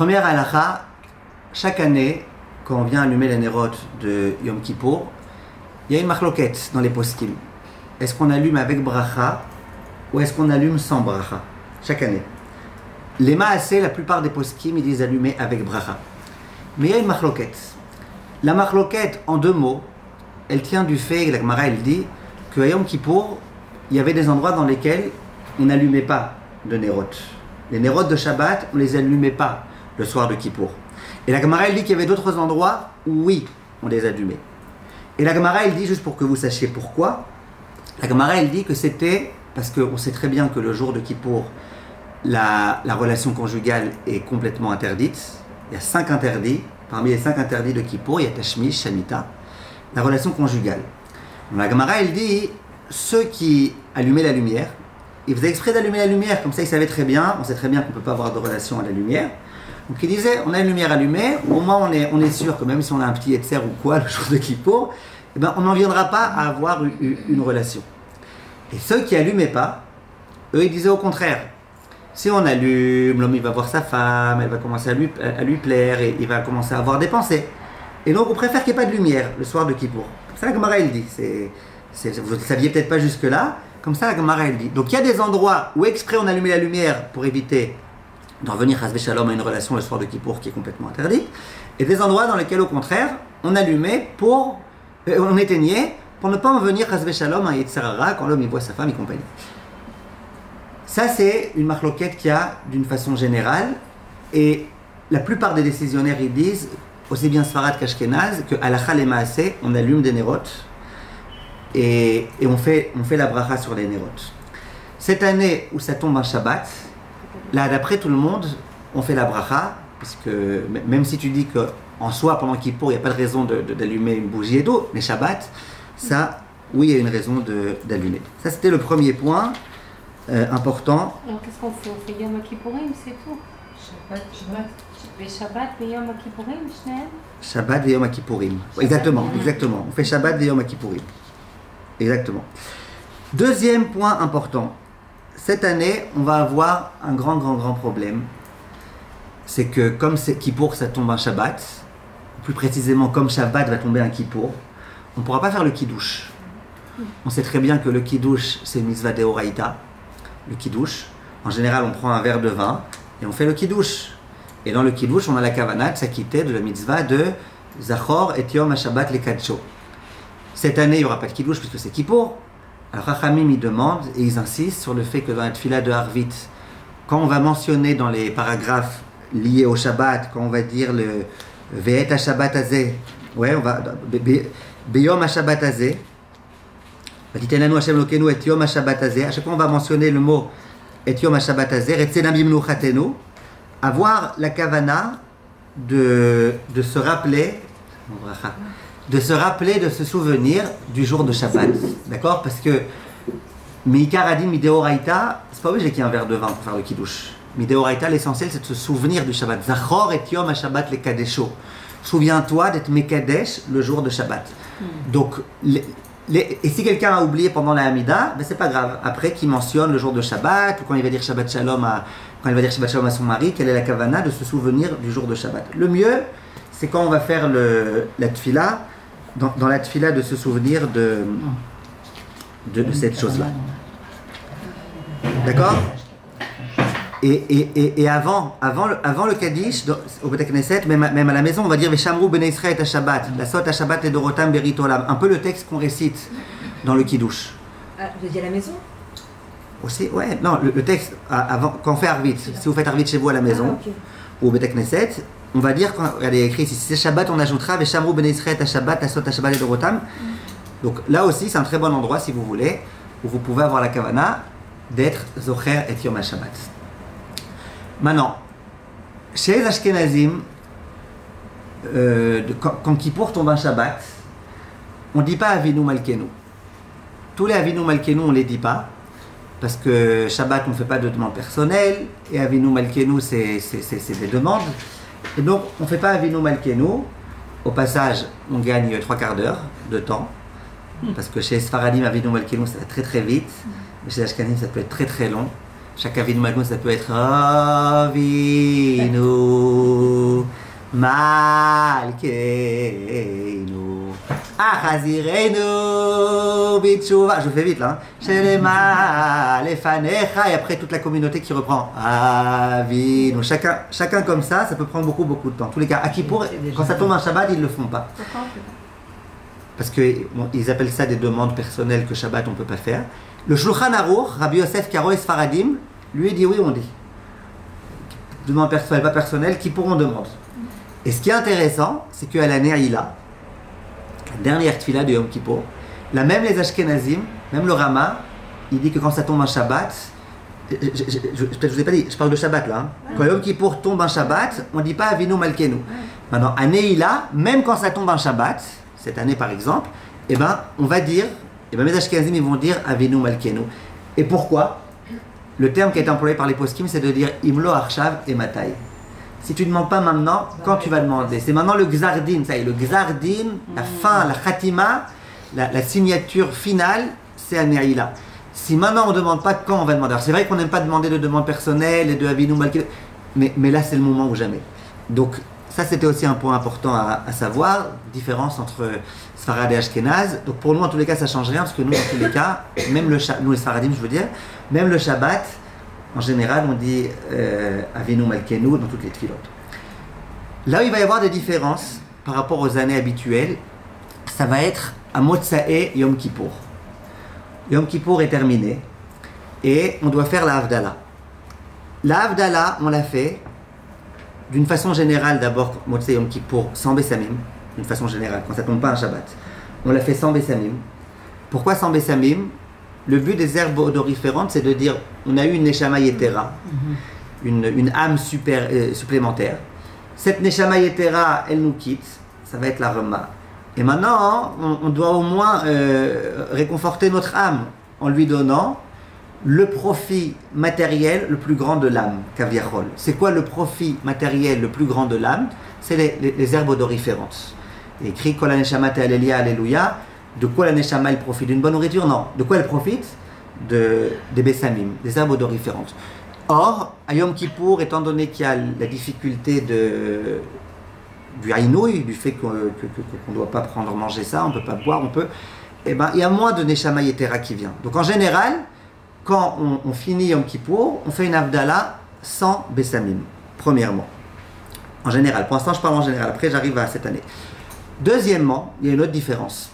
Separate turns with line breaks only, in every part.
Première halakha, chaque année, quand on vient allumer les nérotes de Yom Kippour, il y a une marloquette dans les poskim. Est-ce qu'on allume avec bracha ou est-ce qu'on allume sans bracha? Chaque année. Les maaseh, la plupart des poskim, ils disent allumer avec bracha. Mais il y a une marloquette. La marloquette, en deux mots, elle tient du fait, la Gemara, elle dit, qu'à Yom Kippour, il y avait des endroits dans lesquels on n'allumait pas de nérotes. Les nérotes de Shabbat, on ne les allumait pas le soir de Kippour. Et la Gemara, elle dit qu'il y avait d'autres endroits où, oui, on les allumait. Et la Gemara, elle dit, juste pour que vous sachiez pourquoi, la Gemara, elle dit que c'était, parce qu'on sait très bien que le jour de Kippour, la relation conjugale est complètement interdite. Il y a 5 interdits. Parmi les 5 interdits de Kippour, il y a Tashmish, Shemitah, la relation conjugale. Donc, la Gemara, elle dit, ceux qui allumaient la lumière, ils faisaient exprès d'allumer la lumière, comme ça ils savaient très bien, on sait très bien qu'on ne peut pas avoir de relation à la lumière. Donc ils disaient, on a une lumière allumée, au moins on est sûr que même si on a un petit etzer ou quoi le jour de Kippour, eh ben, on n'en viendra pas à avoir une relation. Et ceux qui allumaient pas, eux ils disaient au contraire. Si on allume, l'homme il va voir sa femme, elle va commencer à lui plaire, et il va commencer à avoir des pensées. Et donc on préfère qu'il n'y ait pas de lumière le soir de Kippour. C'est ça la Gemara elle dit. Vous ne saviez peut-être pas jusque-là, comme ça la Gemara elle dit. Donc il y a des endroits où exprès on allumait la lumière pour éviter d'en venir Chas v'Shalom à une relation le soir de Kippour qui est complètement interdite, et des endroits dans lesquels au contraire on allumait on éteignait pour ne pas en venir Chas v'Shalom à Yetzer Hara quand l'homme il voit sa femme et compagnie. Ça c'est une marloquette qu'il y a d'une façon générale, et la plupart des décisionnaires ils disent, aussi bien Sfarad qu'Ashkenaz, que halakha le maaseh, on allume des nérotes et on fait la bracha sur les nérotes. Cette année où ça tombe un Shabbat, là d'après tout le monde, on fait la bracha, parce que même si tu dis qu'en soi, pendant Kippour, il n'y a pas de raison d'allumer une bougie et d'eau, mais Shabbat, ça, oui, il y a une raison d'allumer. Ça, c'était le premier point important.
Alors qu'est-ce qu'on fait? On fait Yom Kippourim, c'est tout. Shabbat et Yom Kippourim,
Shabbat et Yom Kippourim. Exactement. On fait Shabbat et Yom Kippourim. Exactement. Deuxième point important. Cette année, on va avoir un grand problème. C'est que comme Kippour, ça tombe un Shabbat, plus précisément comme Shabbat va tomber un Kippour, on ne pourra pas faire le Kiddush. On sait très bien que le Kiddush, c'est mitzvah deoraita. Le Kiddush, en général, on prend un verre de vin et on fait le Kiddush. Et dans le Kiddush, on a la kavanah de s'acquitter de la mitzvah de Zachor et Yom HaShabbat Lekadsho. Cette année, il n'y aura pas de Kiddush puisque c'est Kippour. Alors Chachamim, ils demandent et ils insistent sur le fait que dans la tfila de Harvit, quand on va mentionner dans les paragraphes liés au Shabbat, quand on va dire le Ve'et HaShabbat Hazeh, ouais, on va Beyom HaShabbat Hazeh, Vatitenanu Hashem Lokenu et Yom HaShabbat Hazeh, à chaque fois on va mentionner le mot et Yom HaShabbat Hazeh, Retzenam Yimnuchatenu, avoir la kavana de se rappeler de se souvenir du jour de Shabbat, d'accord? Parce que Meikar Adin Mideoraita, c'est pas obligé qu'il y ait un verre de vin pour faire le Kiddush. Mideoraita, l'essentiel c'est de se souvenir du Shabbat. Zachor et Yom HaShabbat Lekadesho. Souviens-toi d'être Mekadesh le jour de Shabbat. Donc, et si quelqu'un a oublié pendant la Hamida, ben c'est pas grave. Après, qu'il mentionne le jour de Shabbat, ou quand il va dire Shabbat Shalom à son mari, quelle est la kavana de se souvenir du jour de Shabbat. Le mieux, c'est quand on va faire la tfila, dans la tfila de se souvenir de cette chose-là. D'accord? Et avant le Kaddish, au Bet Knesset, même à la maison, on va dire Veshamru bnei Israël et Shabbat, la sot à Shabbat et Dorotam Beritolam. Un peu le texte qu'on récite dans le Kiddush.
Vous dites à la maison?
Aussi, ouais, non, le texte, avant, quand on fait Arvit, si vous faites Arvit chez vous à la maison, ou au Bet Knesset, on va dire, regardez, il y a écrit ici, si c'est Shabbat, on ajoutera Veshamru bnei Israël et Shabbat, la sot à Shabbat et Dorotam. Donc là aussi, c'est un très bon endroit, si vous voulez, où vous pouvez avoir la kavana d'être Zocher et Yom HaShabbat. Maintenant, chez les Ashkenazim, quand Kippour tombe un Shabbat, on ne dit pas Avinu Malkenu. Tous les Avinu Malkenu, on ne les dit pas, parce que Shabbat, on ne fait pas de demandes personnelles, et Avinu Malkenu, c'est des demandes. Et donc, on ne fait pas Avinu Malkenu. Au passage, on gagne 3/4 d'heure de temps, parce que chez Sfaradim, Avinu Malkenu, ça va très très vite, mais chez les Ashkenazim, ça peut être très très long. Chaque Avinu Malkeinu, ça peut être Avinu Malkeinu Achazirenu Bitshuva. Je vous fais vite là. Shelema Lefanecha. Et après toute la communauté qui reprend Avinu. Chacun comme ça peut prendre beaucoup de temps. En tous les cas, à Kippour, quand ça tombe un Shabbat, ils ne le font pas. Parce qu'ils appellent ça des demandes personnelles que Shabbat on ne peut pas faire. Le Shulchan Aruch, Rabbi Yosef Karo et Sfaradim, lui dit oui, on dit. Demande personnelle, pas personnelle, Kippour on demande. Et ce qui est intéressant, c'est qu'à la Ne'ila, la dernière tfila de Yom Kippour, là même les Ashkenazim, même le Rama, il dit que quand ça tombe un Shabbat, peut-être je vous ai pas dit, je parle de Shabbat là, quand Yom Kippour tombe un Shabbat, on ne dit pas Avinu Malkeinu. Maintenant, à Ne'ila, même quand ça tombe un Shabbat, cette année par exemple, eh ben, on va dire, mes Ashkenazim ils vont dire Avinu Malkeinu. Et pourquoi? Le terme qui a été employé par les poskim, c'est de dire Imlo Arshav et Matai. Si tu ne demandes pas maintenant, quand tu vas demander? C'est maintenant le Gzardin, ça y est, le Gzardin, la fin, la Khatima, la signature finale, c'est à Ne'ila. Si maintenant on ne demande pas, quand on va demander? Alors c'est vrai qu'on n'aime pas demander de demandes personnelles et de Avinu Malkeinu, mais là c'est le moment ou jamais. Donc ça c'était aussi un point important à savoir, différence entre Sfarad et Ashkenaz. Donc pour nous en tous les cas ça ne change rien, parce que nous en tous les cas, même nous les Sfaradim je veux dire, même le Shabbat, en général, on dit Avinu Malkeinu dans toutes les tfilot. Là où il va y avoir des différences par rapport aux années habituelles, ça va être à Motsae Yom Kippour. Yom Kippour est terminé et on doit faire la Havdalah. La Havdalah, on l'a fait d'une façon générale d'abord, Motsae Yom Kippour, sans Bessamim, d'une façon générale, quand ça ne tombe pas un Shabbat. On l'a fait sans Bessamim. Pourquoi sans Bessamim? Le but des herbes odoriférantes, c'est de dire on a eu une Neshama Yetera, une âme supplémentaire. Cette Neshama Yetera, elle nous quitte, ça va être la Rema. Et maintenant, on doit au moins réconforter notre âme en lui donnant le profit matériel le plus grand de l'âme, Kaviachol. C'est quoi le profit matériel le plus grand de l'âme? C'est les herbes odoriférantes. Il est écrit Kol Neshama Te'alelia, Alléluia. De quoi la Neshama elle profite? D'une bonne nourriture? Non. De quoi elle profite? Des Bessamim, des herbes odoriférantes. Or, à Yom Kippour, étant donné qu'il y a la difficulté du Haïnouï, du fait qu'on ne doit pas manger ça, on ne peut pas boire, il y a moins de Neshama Yetera qui vient. Donc en général, quand on finit Yom Kippour, on fait une Havdalah sans Bessamim, premièrement. En général, pour l'instant je parle en général, après j'arrive à cette année. Deuxièmement, il y a une autre différence.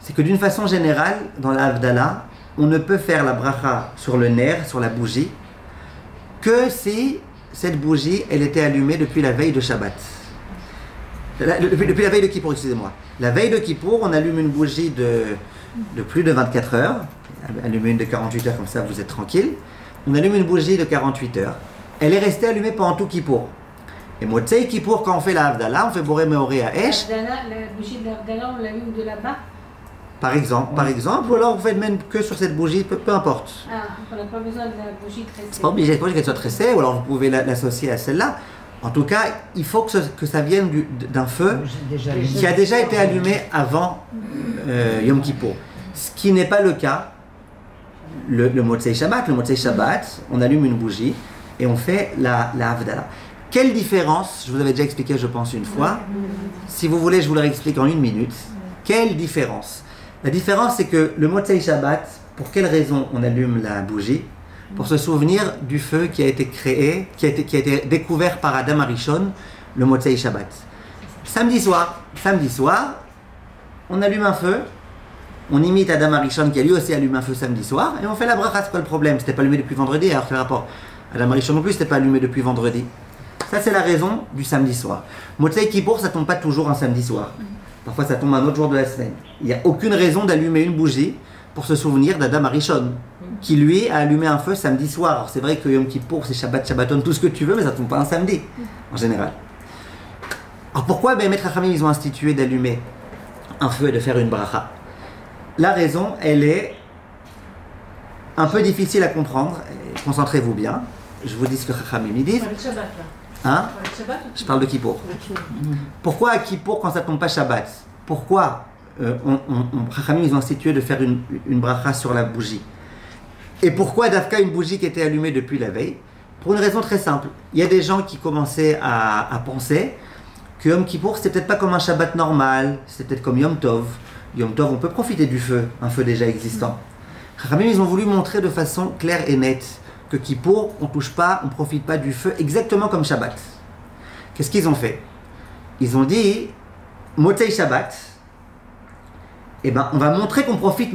C'est que d'une façon générale, dans la Havdalah, on ne peut faire la bracha sur le nerf, sur la bougie, que si cette bougie, elle était allumée depuis la veille de Shabbat. Depuis la veille de Kippour, excusez-moi. La veille de Kippour, on allume une bougie de plus de 24 heures. Allumer une de 48 heures, comme ça vous êtes tranquille. On allume une bougie de 48 heures. Elle est restée allumée pendant tout Kippour. Et Motzei Kippour, quand on fait la Havdalah, on fait Boré Meoré à Esh.
La bougie de l'Havdalah, on l'allume de là-bas?
Par exemple, ou alors vous faites même que sur cette bougie, peu importe.
Ah, on n'a pas besoin de la bougie tressée.
C'est pas obligé qu'elle soit tressée, ou alors vous pouvez l'associer à celle-là. En tout cas, il faut que ça vienne d'un feu qui a déjà été allumé avant Yom Kippour. Ce qui n'est pas le cas le Motzei Shabbat. Le Motzei Shabbat, on allume une bougie et on fait la Havdalah. Quelle différence? Je vous avais déjà expliqué, je pense, une fois. Si vous voulez, je vous le réexplique en une minute. Quelle différence? La différence, c'est que le Motzei Shabbat, pour quelle raison on allume la bougie? Pour se souvenir du feu qui a été créé, qui a été découvert par Adam Arishon, le Motzei Shabbat. Samedi soir, on allume un feu, on imite Adam Arishon qui a lui aussi allumé un feu samedi soir, et on fait la bracha. C'est quoi le problème? C'était pas allumé depuis vendredi, alors quel rapport? Adam Arishon non plus, c'était pas allumé depuis vendredi. Ça, c'est la raison du samedi soir. Motzei Kippour, ça tombe pas toujours un samedi soir. Parfois, ça tombe un autre jour de la semaine. Il n'y a aucune raison d'allumer une bougie pour se souvenir d'Adam Arishon, qui lui a allumé un feu samedi soir. Alors c'est vrai que Yom Kippour, c'est Shabbat, Shabbaton, tout ce que tu veux, mais ça ne tombe pas un samedi, en général. Alors pourquoi Maître Chachamim, ils ont institué d'allumer un feu et de faire une bracha? La raison, elle est un peu difficile à comprendre. Concentrez-vous bien. Je vous dis ce que Chachamim ils disent. Hein? Je parle de Kippour. Pourquoi à Kippour, quand ça ne tombe pas Shabbat? Pourquoi Chachamim, ils ont institué de faire une bracha sur la bougie? Et pourquoi Dafka une bougie qui était allumée depuis la veille? Pour une raison très simple. Il y a des gens qui commençaient à penser que Yom Kippour, c'était peut-être pas comme un Shabbat normal, c'était peut-être comme Yom Tov. Yom Tov, on peut profiter du feu, un feu déjà existant. Chachamim, ils ont voulu montrer de façon claire et nette que Kippour, on touche pas, on profite pas du feu, exactement comme Shabbat. Qu'est-ce qu'ils ont fait? Ils ont dit, Motzei Shabbat, eh ben, on va montrer qu'on profite.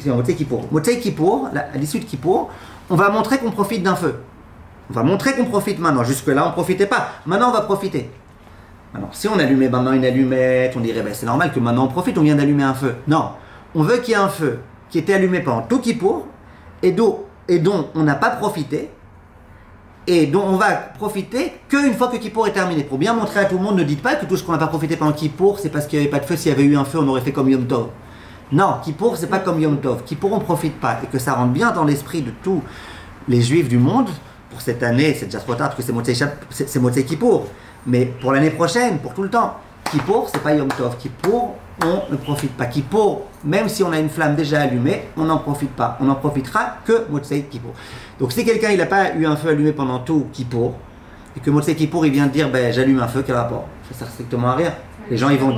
Motzei Kippour. Motzei Kippour, à l'issue de Kippour, on va montrer qu'on profite d'un feu. On va montrer qu'on profite maintenant. Jusque-là, on ne profitait pas. Maintenant, on va profiter. Alors, si on allumait maintenant une allumette, on dirait, ben, c'est normal que maintenant on profite, on vient d'allumer un feu. Non, on veut qu'il y ait un feu qui était allumé pendant tout Kippour et dont on n'a pas profité et dont on va profiter qu'une fois que Kippour est terminé. Pour bien montrer à tout le monde, ne dites pas que tout ce qu'on n'a pas profité pendant Kippour, c'est parce qu'il n'y avait pas de feu. S'il y avait eu un feu, on aurait fait comme Yom Tov. Non, Kippour, c'est pas comme Yom Tov. Kippour, on ne profite pas. Et que ça rentre bien dans l'esprit de tous les Juifs du monde. Pour cette année, c'est déjà trop tard parce que c'est Motzei Kippour. Mais pour l'année prochaine, pour tout le temps, Kippour, c'est pas Yom Tov. Kippour, on ne profite pas. Kippour, même si on a une flamme déjà allumée, on n'en profite pas. On n'en profitera que Motzei Kippour. Donc si quelqu'un il n'a pas eu un feu allumé pendant tout Kippour, et que Motzei Kippour il vient de dire ben, j'allume un feu, quel rapport? Ça sert strictement à rien. Les gens ils vont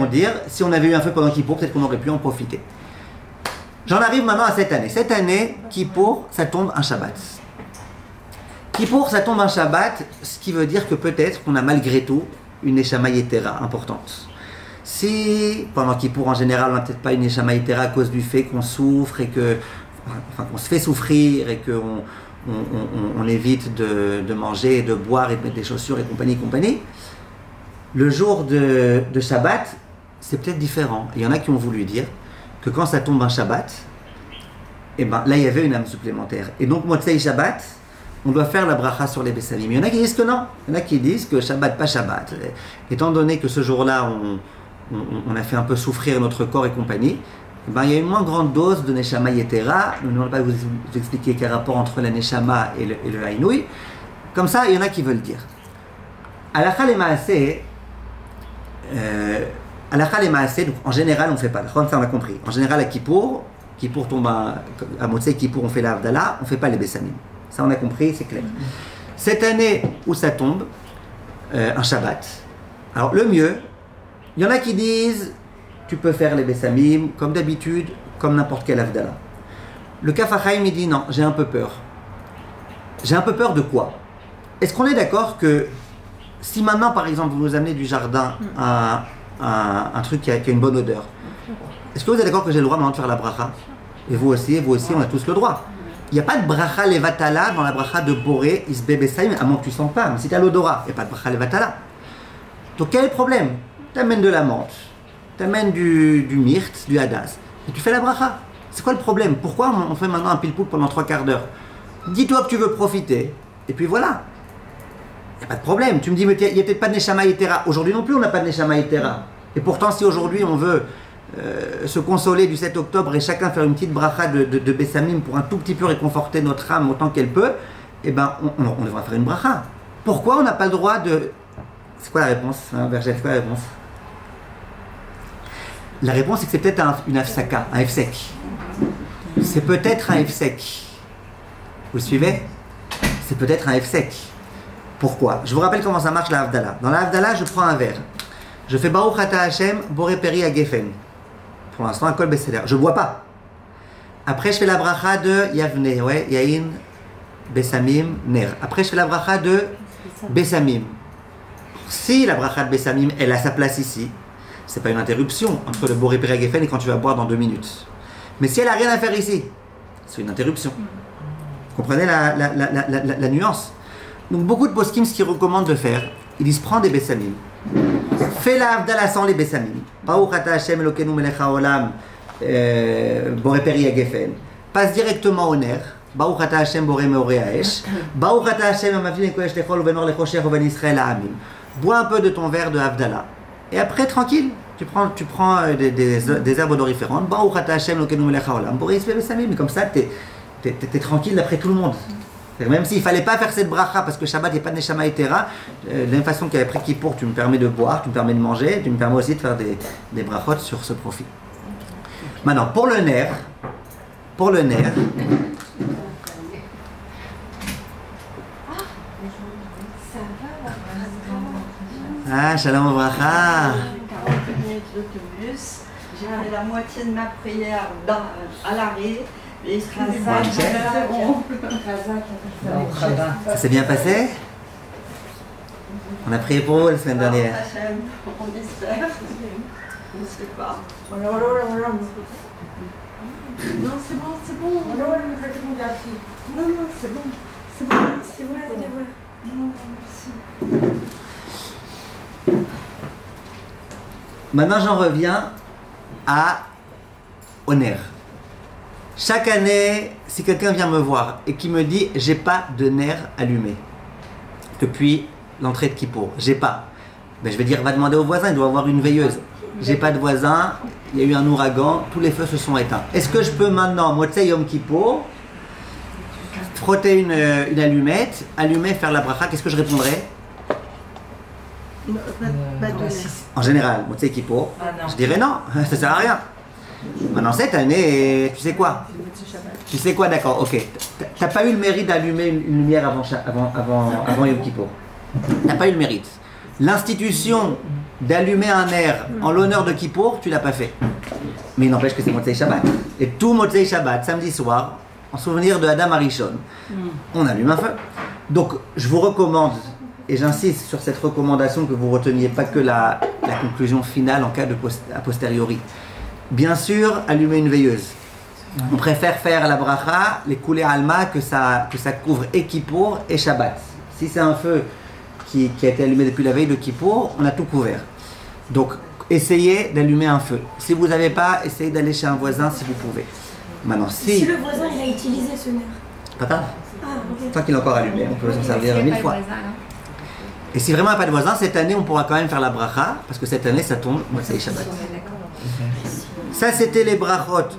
dire, si on avait eu un feu pendant Kippour, peut-être qu'on aurait pu en profiter. J'en arrive maintenant à cette année. Cette année, Kippour, ça tombe un Shabbat. Kippour, ça tombe un Shabbat, ce qui veut dire que peut-être qu'on a malgré tout une Neshama Yetera importante. Si, pendant Kippour en général, on n'a peut-être pas une Neshama Yetera à cause du fait qu'on souffre et qu'on se fait souffrir et qu'on on évite de manger et de boire et de mettre des chaussures et compagnie, le jour de Shabbat, c'est peut-être différent. Il y en a qui ont voulu dire que quand ça tombe un Shabbat, et ben, là il y avait une âme supplémentaire. Et donc, Motzei Shabbat, on doit faire la bracha sur les Bessamim. Il y en a qui disent que non. Il y en a qui disent que Shabbat, pas Shabbat. Étant donné que ce jour-là, on a fait un peu souffrir notre corps et compagnie, eh ben, il y a une moins grande dose de Neshama Yetera. Nous n'allons pas vous expliquer quel rapport entre la Neshama et le Haïnoui. Comme ça, il y en a qui veulent dire. Halakha le Maaseh, donc en général, on ne fait pas. Ça, on a compris. En général, à Kippour tombe à Motzei Kippour, on fait la Havdalah, on ne fait pas les Bessamim. Ça, on a compris, c'est clair. Cette année où ça tombe, un Shabbat, alors le mieux, il y en a qui disent, tu peux faire les Bessamim, comme d'habitude, comme n'importe quel Havdalah. Le Kaf HaChaim, il dit, non, j'ai un peu peur. J'ai un peu peur de quoi? Est-ce qu'on est d'accord que, si maintenant, par exemple, vous nous amenez du jardin un truc qui a une bonne odeur, est-ce que vous êtes d'accord que j'ai le droit maintenant de faire la bracha? Et vous aussi, on a tous le droit. Il n'y a pas de bracha levatala dans la bracha de Boré, Isbe Besaim, à moins que tu sens pas. Mais si tu as l'odorat, il n'y a pas de bracha levatala. Donc quel est le problème? Tu amènes de la menthe, tu amènes du myrte, du hadas, et tu fais la bracha. C'est quoi le problème? Pourquoi on fait maintenant un pile-poule pendant 3 quarts d'heure? Dis-toi que tu veux profiter, et puis voilà. Il n'y a pas de problème. Tu me dis, mais il n'y a peut-être pas de Neshama Yetera. Aujourd'hui non plus, on n'a pas de Neshama Yetera. Et pourtant, si aujourd'hui on veut se consoler du 7 octobre et chacun faire une petite bracha de Bessamim pour un tout petit peu réconforter notre âme autant qu'elle peut, eh ben, on devra faire une bracha. Pourquoi on n'a pas le droit de... C'est quoi la réponse, hein, Berger, c'est quoi la réponse? La réponse, c'est que c'est peut-être une afsaka, un hefsek. C'est peut-être un hefsek. Vous suivez? C'est peut-être un hefsek. Pourquoi? Je vous rappelle comment ça marche la Havdalah. Dans la Havdalah, je prends un verre. Je fais Baruch Ata Hashem, Boré Peri Agefen. Pour l'instant, un kol besséder. Je ne bois pas. Après, je fais la bracha de Yavne, ouais, Yain, Bessamim, Ner. Après, je fais la bracha de Bessamim. Si la bracha de Bessamim, elle a sa place ici, c'est pas une interruption entre le Boré Peri Agefen et quand tu vas boire dans 2 minutes. Mais si elle n'a rien à faire ici, c'est une interruption. Vous comprenez la nuance? Donc, beaucoup de poskim, ce qu'ils recommandent de faire, ils disent prends des Bessamim. Fais la Havdalah sans les Bessamim. Baruch Ata Hashem Elokeinu Melech HaOlam Boré Peri Agefen. Passe directement au ner. Baruch Ata Hashem Boré Meoré Haesh. Baruch Ata Hashem Amavin Ekoyesh Lechol Uvenor Lechosher Uven Israël Ha'amim. Bois un peu de ton verre de Havdalah. Et après, tranquille, tu prends des herbes odoriférantes. Baruch Ata Hashem Elokeinu Melech HaOlam Boré Israël Bessamim. Comme ça, t'es tranquille d'après tout le monde. Même s'il ne fallait pas faire cette bracha parce que Shabbat n'est pas de Neshama Yetera, de la même façon qu'avec Kippour, tu me permets de boire, tu me permets de manger, tu me permets aussi de faire des brachot sur ce profit. Maintenant, pour le nerf, pour le ner. Ah, shalom bracha.
40 minutes d'autobus. J'ai fait la moitié de ma prière à l'arrêt. Et il sera
Ça s'est bien passé? On a prié pour vous la semaine dernière.
On espère. On ne sait pas.
Non, c'est bon, c'est bon. Non, non, c'est bon. C'est bon, c'est bon. Non, merci.
Maintenant, j'en reviens au ner. Chaque année, si quelqu'un vient me voir et qui me dit j'ai pas de ner allumé depuis l'entrée de Kippour, j'ai pas, ben, je vais dire va demander au voisin, il doit avoir une veilleuse. J'ai pas de voisin, il y a eu un ouragan, tous les feux se sont éteints. Est-ce que je peux maintenant, Motzei Yom Kippour, frotter une allumette, allumer, faire la bracha? Qu'est-ce que je répondrai? En général, Motzei Kippour, je dirais non, ça sert à rien. Maintenant, cette année, tu sais quoi? Tu sais quoi, d'accord, ok. T'as pas eu le mérite d'allumer une lumière avant Yom Kippour. T'as pas eu le mérite. L'institution d'allumer un air en l'honneur de Kippour, tu l'as pas fait. Mais il n'empêche que c'est Motzei Shabbat. Et tout Motzei Shabbat, samedi soir, en souvenir de Adam Arishon, on allume un feu. Donc, je vous recommande, et j'insiste sur cette recommandation que vous reteniez pas que la conclusion finale en cas de a posteriori. Bien sûr, allumer une veilleuse. On préfère faire la bracha, les coulées alma, que ça couvre et Kippour et Shabbat. Si c'est un feu qui a été allumé depuis la veille de Kippour, on a tout couvert. Donc, essayez d'allumer un feu. Si vous n'avez pas, essayez d'aller chez un voisin si vous pouvez. Maintenant,
Si le voisin il a utilisé ce nerf.
Pas grave.
Ah, ok.
Tant qu'il est encore allumé, on peut s'en servir 1000 fois. Et si vraiment il n'y a pas de voisin, cette année, on pourra quand même faire la bracha, parce que cette année, ça tombe Motzei Shabbat. Ça, c'était les brachot,